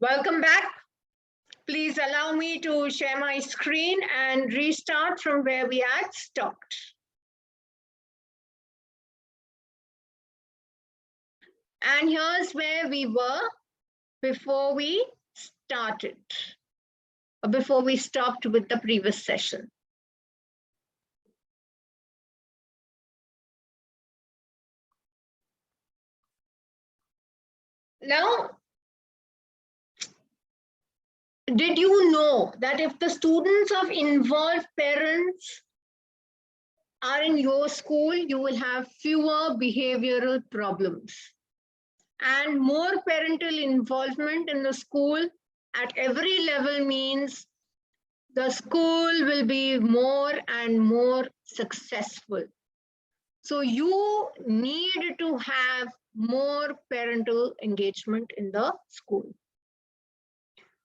Welcome back. Please allow me to share my screen and restart from where we had stopped. And here's where we were before we started, or before we stopped with the previous session. Now, did you know that if the students of involved parents are in your school, you will have fewer behavioral problems and more parental involvement in the school at every level means the school will be more and more successful. So you need to have more parental engagement in the school.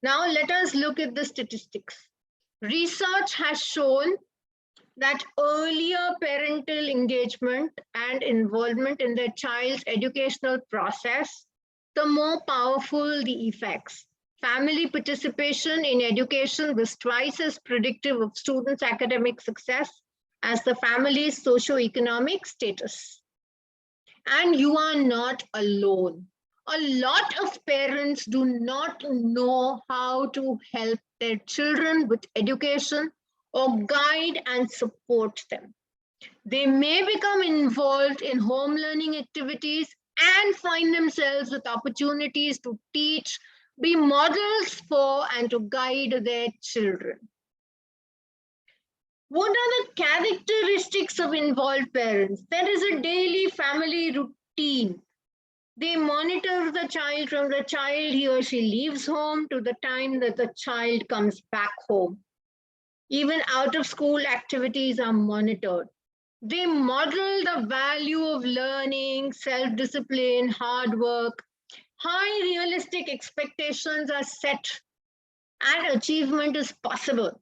Now let us look at the statistics. Research has shown that earlier parental engagement and involvement in their child's educational process, the more powerful the effects. Family participation in education was twice as predictive of students' academic success as the family's socioeconomic status. And you are not alone. A lot of parents do not know how to help their children with education or guide and support them. They may become involved in home learning activities and find themselves with opportunities to teach, be models for, and to guide their children. What are the characteristics of involved parents? There is a daily family routine. They monitor the child from the child he or she leaves home to the time that the child comes back home. Even out of school activities are monitored. They model the value of learning, self-discipline, hard work. High realistic expectations are set and achievement is possible.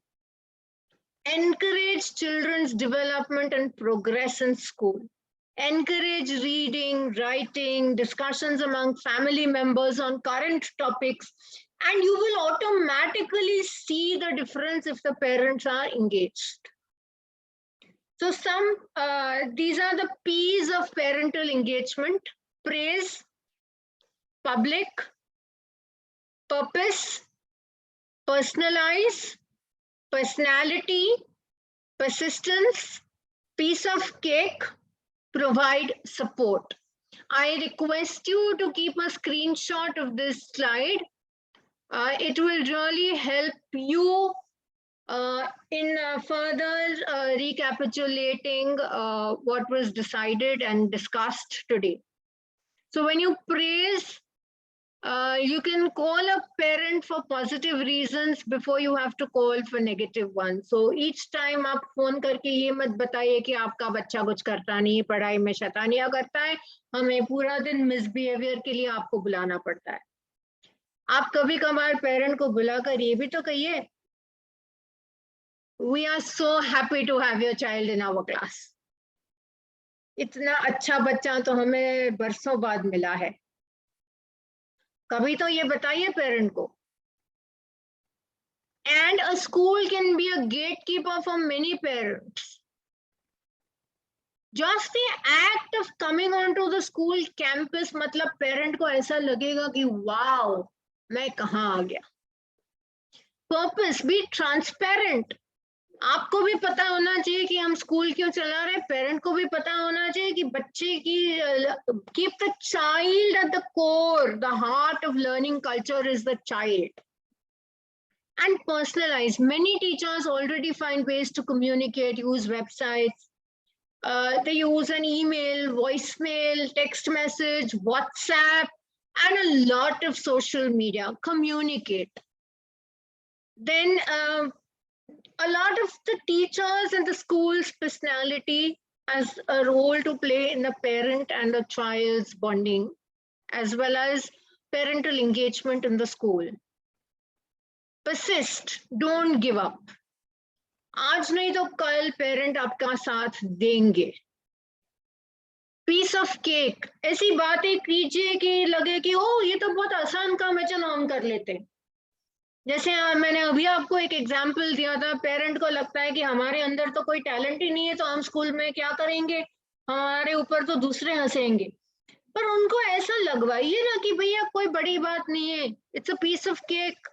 Encourage children's development and progress in school. Encourage reading, writing, discussions among family members on current topics, and you will automatically see the difference if the parents are engaged. So these are the P's of parental engagement: praise, public, purpose, personalize, personality, persistence, piece of cake, provide support. I request you to keep a screenshot of this slide. It will really help you in further recapitulating what was decided and discussed today. So when you praise, you can call a parent for positive reasons before you have to call for negative ones. So each time आप phone करके ये मत बताइए कि आपका बच्चा कुछ करता नहीं, पढ़ाई में शैतानियां करता है, हमें पूरा दिन मिसबिहेवियर के लिए आपको बुलाना पड़ता है. आप कभी कभार पेरेंट को बुलाकर ये भी तो कहिए, we are so happy to have your child in our class. इतना अच्छा बच्चा तो हमें बरसों बाद मिला है. कभी तो ये बताइए पेरेंट को. And a school can be a gatekeeper for many parents. Just the act of coming onto the school campus, मतलब पेरेंट को ऐसा लगेगा कि wow, मैं कहाँ आ गया. Purpose, be transparent. आपको भी पता होना चाहिए कि हम स्कूल क्यों चला रहे हैं. पेरेंट को भी पता होना चाहिए कि बच्चे की keep the child at the core. The heart of learning culture is the child. And personalize. Many teachers already find ways to communicate, use websites. They use an email, voicemail, text message, WhatsApp, and a lot of social media. Communicate. Then a lot of the teachers in the school's personality has a role to play in the parent and the child's bonding, as well as parental engagement in the school. Persist, don't give up. आज नहीं तो कल parent आपका साथ देंगे. Piece of cake, ऐसी बातें कीजिए कि लगे कि ओ ये तो बहुत आसान काम है, चलो हम कर लेते हैं। जैसे मैंने अभी आपको एक एग्जाम्पल दिया था, पेरेंट को लगता है कि हमारे अंदर तो कोई टैलेंट ही नहीं है, तो हम स्कूल में क्या करेंगे, हमारे ऊपर तो दूसरे हंसेंगे। पर उनको ऐसा लगवाइए ना कि भैया कोई बड़ी बात नहीं है, it's a piece of cake.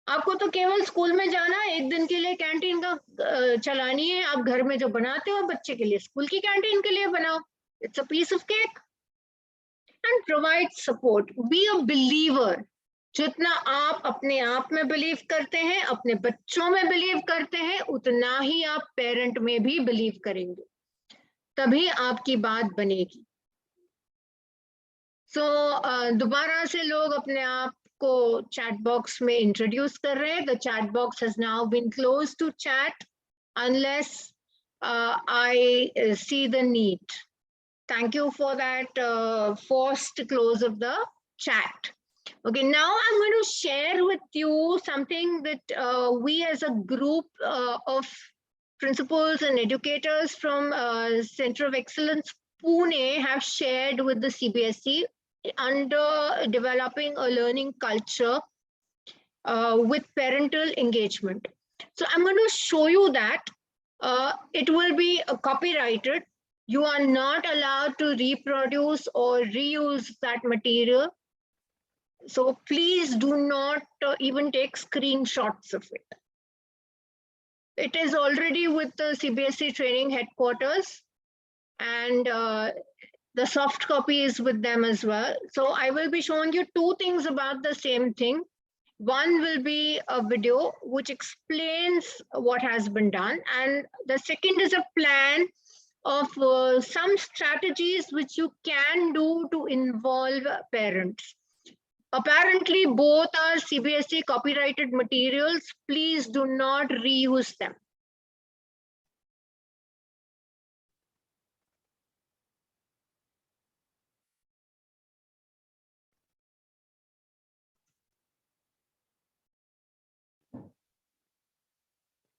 आपको तो केवल स्कूल में जाना है, एक दिन के लिए कैंटीन का चलानी है, आप घर में जो बनाते हो बच्चे के लिए स्कूल की कैंटीन के लिए बनाओ, it's a piece of cake. And provide support, be a believer. जितना आप अपने आप में बिलीव करते हैं, अपने बच्चों में बिलीव करते हैं, उतना ही आप पेरेंट में भी बिलीव करेंगे, तभी आपकी बात बनेगी। दोबारा से लोग अपने आप को चैट बॉक्स में इंट्रोड्यूस कर रहे हैं। The chat box has now been close to chat unless I see the need. Thank you for that forced close of the chat. Okay, now I'm going to share with you something that we as a group of principals and educators from Center of Excellence Pune have shared with the CBSE under developing a learning culture with parental engagement. So I'm going to show you that. It will be copyrighted. You are not allowed to reproduce or reuse that material. So please do not even take screenshots of it. It is already with the CBSE training headquarters, and the soft copy is with them as well. So I will be showing you two things about the same thing. One will be a video which explains what has been done, and the second is a plan of some strategies which you can do to involve parents. Apparently, both are CBSE copyrighted materials. Please do not reuse them.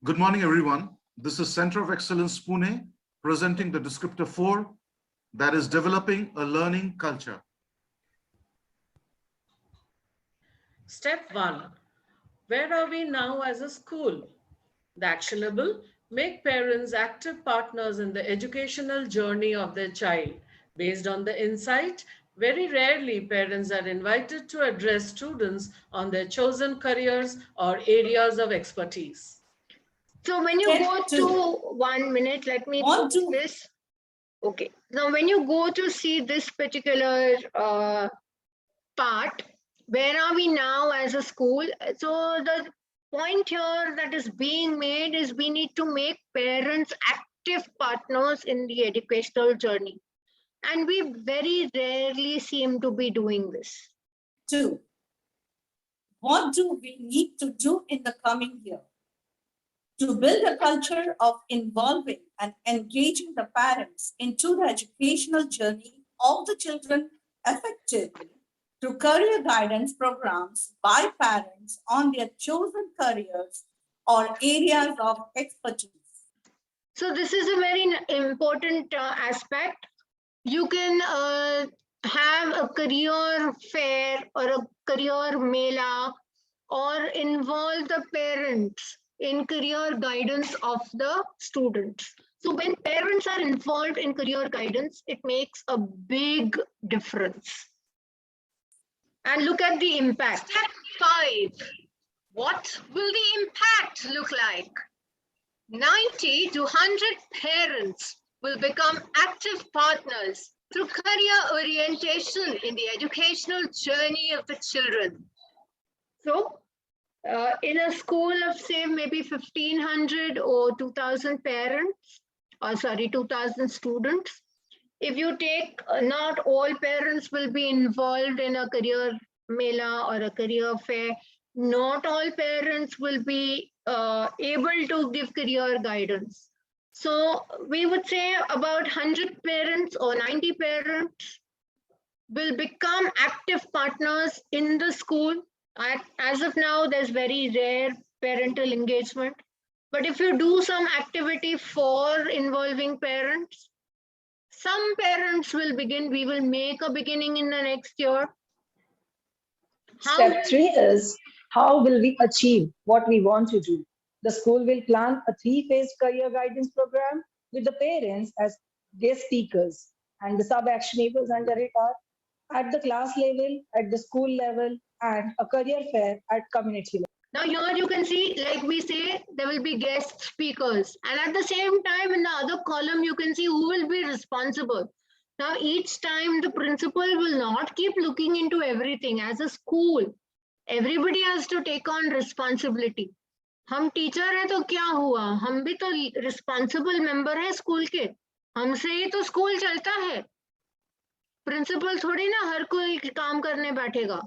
Good morning, everyone. This is Center of Excellence Pune presenting the descriptor 4, that is developing a learning culture. Step 1. Where are we now as a school? The actionable: make parents active partners in the educational journey of their child. Based on the insight, very rarely parents are invited to address students on their chosen careers or areas of expertise. So when you go to 1 minute, let me do this. Okay. Now, when you go to see this particular part, where are we now as a school? So the point here that is being made is we need to make parents active partners in the educational journey. And we very rarely seem to be doing this. 2. What do we need to do in the coming year? To build a culture of involving and engaging the parents into the educational journey of the children effectively through career guidance programs by parents on their chosen careers or areas of expertise. So this is a very important aspect. You can have a career fair or a career mela or involve the parents in career guidance of the students. So when parents are involved in career guidance, it makes a big difference. And look at the impact. Step 5. What will the impact look like? 90 to 100 parents will become active partners through career orientation in the educational journey of the children. So in a school of say maybe 1,500 or 2,000 parents, or sorry, 2,000 students, if you take, not all parents will be involved in a career mela or a career fair. Not all parents will be able to give career guidance. So we would say about 100 parents or 90 parents will become active partners in the school. As of now, there's very rare parental engagement. But if you do some activity for involving parents, Some parents will begin, we will make a beginning in the next year. Step 3 is how will we achieve what we want to do? The school will plan a 3-phase career guidance program with the parents as guest speakers, and the sub-actionables under it are at the class level, at the school level, and a career fair at community level. Now here you can see, like we say, there will be guest speakers. And at the same time, in the other column, you can see who will be responsible. Now, each time the principal will not keep looking into everything. As a school, everybody has to take on responsibility. हम teacher हैं तो क्या हुआ, हम भी तो responsible member है school के, हमसे ही तो स्कूल चलता है. प्रिंसिपल थोड़ी ना हर कोई काम करने बैठेगा.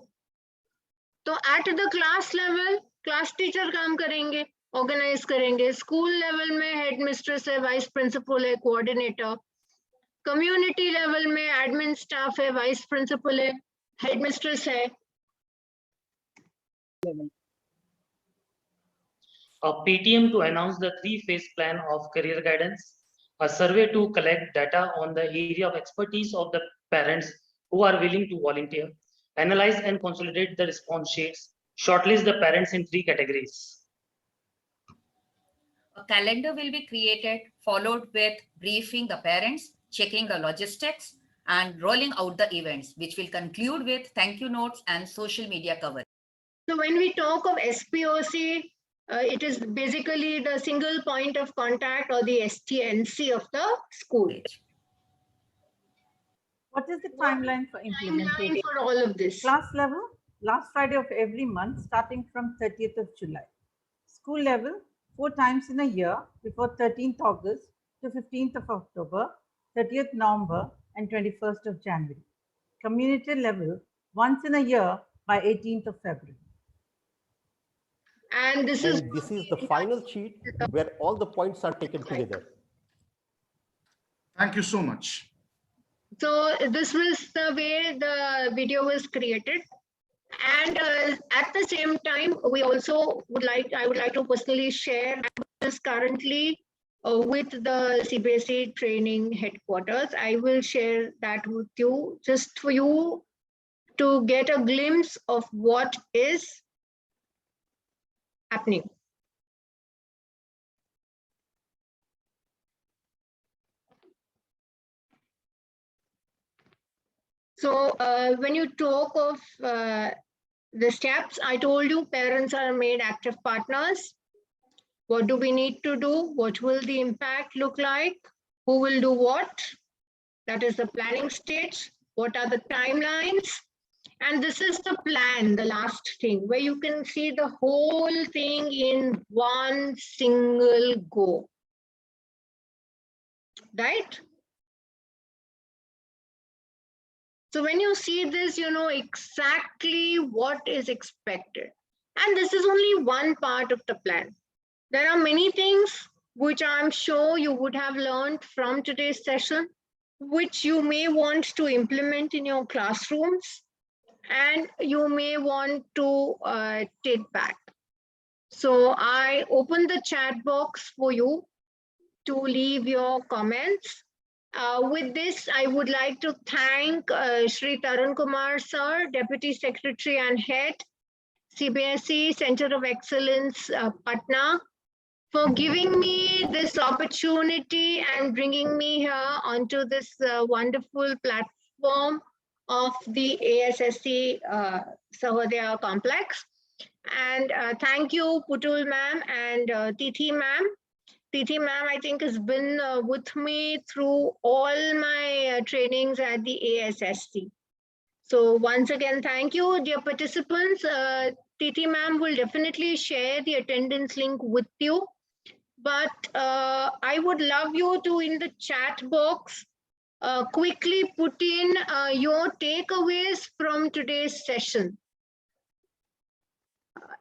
तो at the class level class teacher काम करेंगे, ऑर्गेनाइज करेंगे. स्कूल लेवल में हेड मिस्ट्रेस है, वाइस प्रिंसिपल है, कोऑर्डिनेटर. कम्युनिटी लेवल में एडमिन स्टाफ है, वाइस प्रिंसिपल है, हेड मिस्ट्रेस है. A PTM to announce the 3-phase plan of career guidance, a survey to collect data on the area of expertise of the parents who are willing to volunteer, analyze and consolidate the response sheets, shortlist the parents in 3 categories. A calendar will be created, followed with briefing the parents, checking the logistics, and rolling out the events, which will conclude with thank you notes and social media coverage. So when we talk of SPOC, it is basically the single point of contact or the STNC of the school. What is the timeline for implementation? Timeline for all of this. Class level, last Friday of every month, starting from 30th of July. School level, 4 times in a year, before 13th August to 15th of October, 30th November, and 21st of January. Community level, once in a year by 18th of February. And this is the final sheet where all the points are taken together. Thank you so much. So this was the way the video was created. And at the same time, we also I would like to personally share this currently with the CBSE training headquarters. I will share that with you just for you to get a glimpse of what is happening. So when you talk of the steps, I told you parents are made active partners. What do we need to do? What will the impact look like? Who will do what? That is the planning stage. What are the timelines? And this is the plan, the last thing, where you can see the whole thing in one single go. Right? So when you see this, you know exactly what is expected. And this is only one part of the plan. There are many things which I'm sure you would have learned from today's session, which you may want to implement in your classrooms, and you may want to take back. So I open the chat box for you to leave your comments. With this, I would like to thank Shri Tarun Kumar Sir, Deputy Secretary and Head, CBSE Center of Excellence, Patna, for giving me this opportunity and bringing me here onto this wonderful platform of the ASSC SAHODAYA complex. And thank you, Putul ma'am and Tithi ma'am. Tithi ma'am, I think, has been with me through all my trainings at the ASSC. So once again, thank you, dear participants. Tithi ma'am will definitely share the attendance link with you. But I would love you to, in the chat box, quickly put in your takeaways from today's session.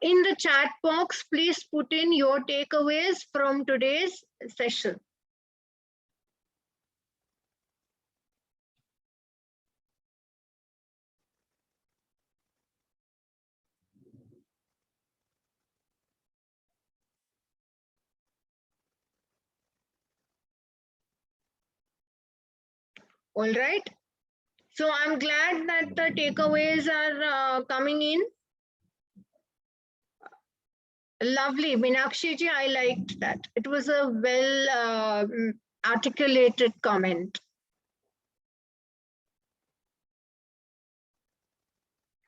In the chat box, please put in your takeaways from today's session. All right. So I'm glad that the takeaways are coming in. Lovely. Meenakshi ji, I liked that. It was a well articulated comment.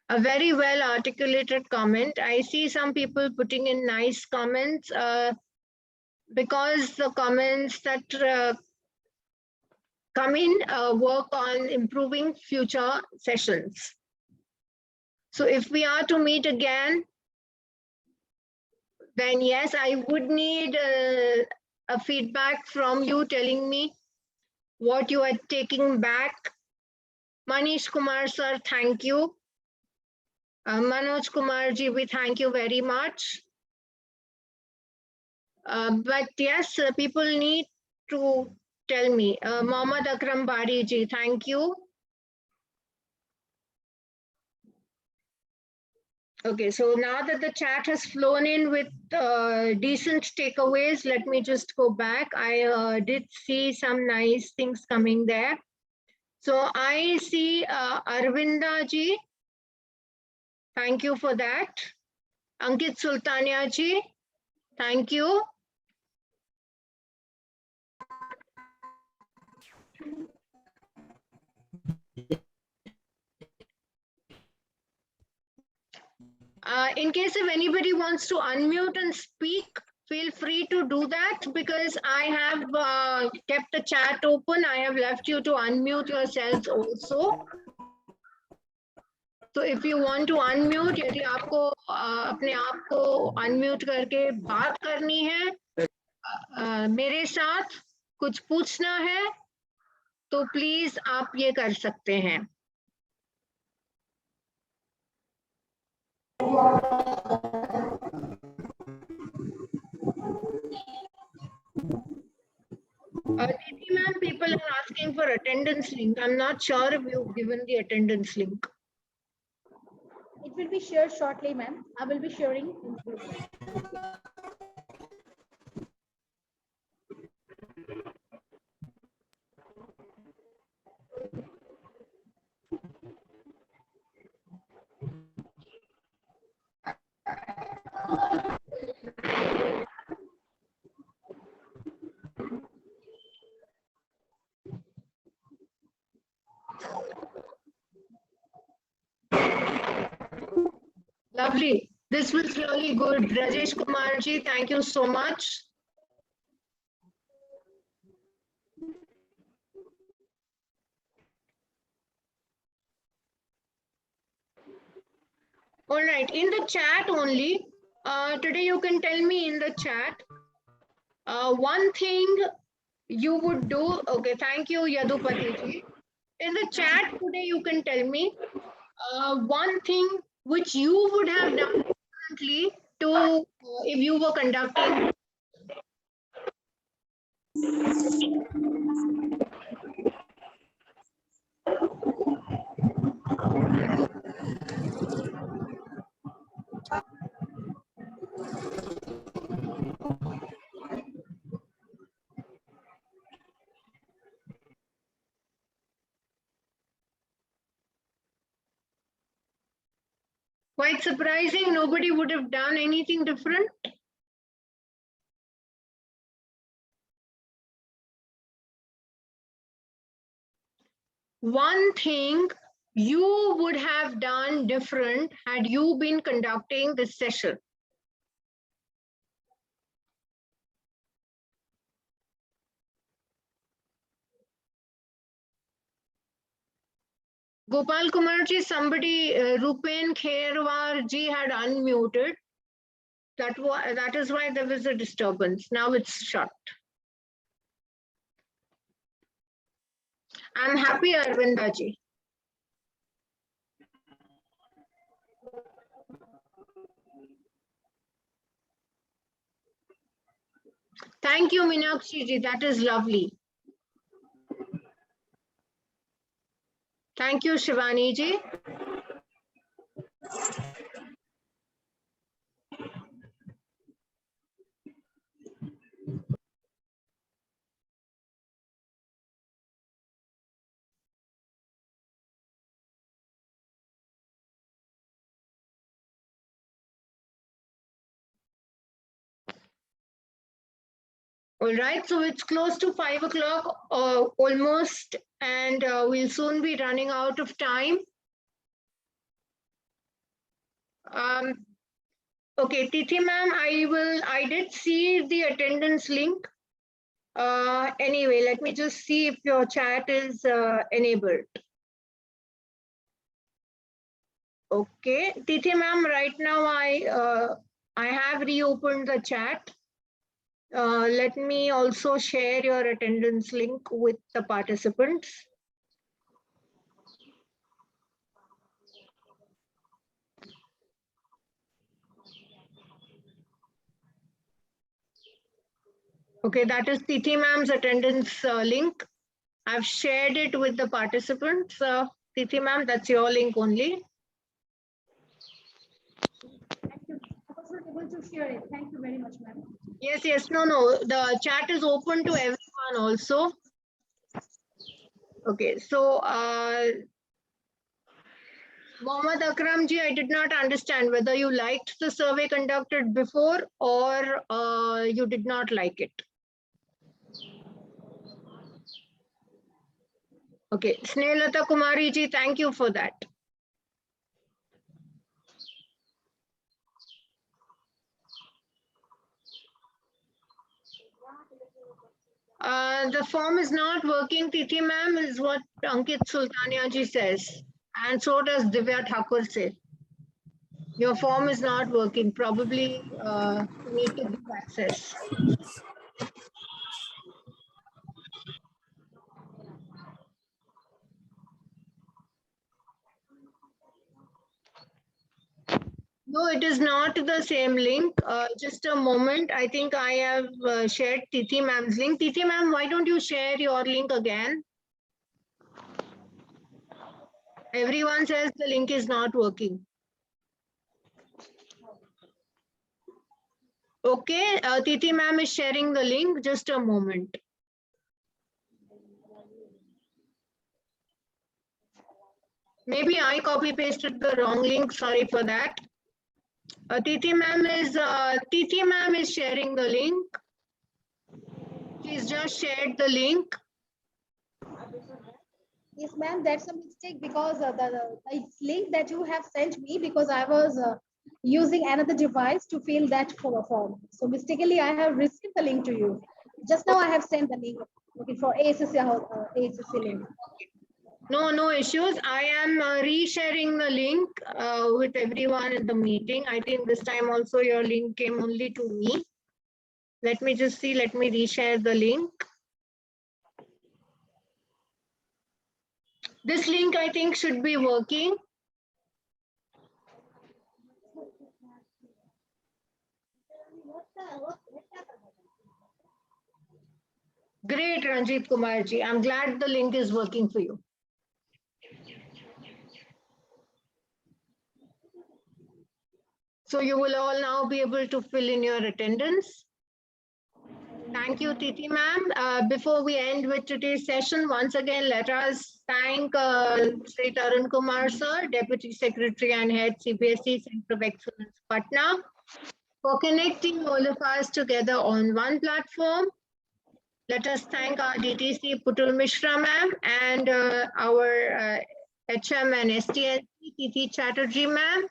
A very well articulated comment. I see some people putting in nice comments because the comments that come in work on improving future sessions. So if we are to meet again, then yes, I would need a feedback from you telling me what you are taking back. Manish Kumar sir, thank you. Manoj Kumar ji, we thank you very much. But yes, people need to tell me. Mohammad Akram Bari ji, thank you. Okay, so now that the chat has flown in with decent takeaways, let me just go back. I did see some nice things coming there. So I see Arvinda ji. Thank you for that. Ankit Sultania ji, thank you. In case if anybody wants to unmute and speak, feel free to do that because I have kept the chat open. I have left you to unmute yourselves also. So if you want to unmute, यदि आपको अपने आप को unmute करके बात करनी है मेरे साथ कुछ पूछना है तो प्लीज आप ये कर सकते हैं. Diti ma'am, people are asking for attendance link. I'm not sure if you've given the attendance link. It will be shared shortly, ma'am. I will be sharing. Lovely. This was really good. Rajesh Kumar ji, thank you so much. All right, in the chat only, today you can tell me in the chat one thing you would do. Okay, thank you, Yadupati ji. In the chat today, you can tell me one thing which you would have done differently to if you were conducting. Quite surprising, nobody would have done anything different. One thing you would have done different had you been conducting this session. Gopal Kumar ji, somebody, Rupen Kherwar ji had unmuted. That is why there was a disturbance. Now it's shut. I'm happy, Arvinda ji. Thank you, Meenakshi ji. That is lovely. Thank you, Shivani ji. All right, so it's close to 5 o'clock almost, and we'll soon be running out of time. Okay, Tithi ma'am, I did see the attendance link. Anyway, let me just see if your chat is enabled. Okay, Tithi ma'am, right now I have reopened the chat. Let me also share your attendance link with the participants. Okay, that is Tithi ma'am's attendance link. I've shared it with the participants. Tithi ma'am, that's your link only. Thank you. I was not able to share it. Thank you very much, ma'am. Yes, no, the chat is open to everyone also. Okay, so Mohammad Akram ji, I did not understand whether you liked the survey conducted before or you did not like it. Okay, Snehata Kumari ji, thank you for that. The form is not working, Tithi ma'am, is what Ankit Sultania ji says. And so does Divya Thakur say. Your form is not working. Probably you need to give access. No, it is not the same link. Just a moment. I think I have shared Tithi ma'am's link. Tithi ma'am, why don't you share your link again? Everyone says the link is not working. Okay, Tithi ma'am is sharing the link. Just a moment. Maybe I copy pasted the wrong link. Sorry for that. Tithi ma'am is sharing the link. She's just shared the link. Yes, ma'am, that's a mistake because the link that you have sent me, because I was using another device to fill that form. So mistakenly, I have received the link to you. Just now I have sent the link for ASSC link. No issues. I am resharing the link with everyone in the meeting. I think this time also your link came only to me. Let me just see. Let me reshare the link. This link, I think, should be working. Great, Ranjit Kumar ji. I'm glad the link is working for you. So you will all now be able to fill in your attendance. Thank you, Tithi ma'am. Before we end with today's session, once again, let us thank Sri Tarun Kumar sir, Deputy Secretary and Head CBSE Center of Excellence, Patna, for connecting all of us together on one platform. Let us thank our DTC Putul Mishra ma'am and our HM and STNC Tithi Chatterjee ma'am.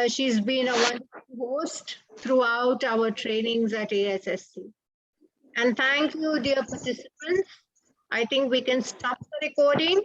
She's been a wonderful host throughout our trainings at ASSC. And thank you, dear participants. I think we can stop the recording.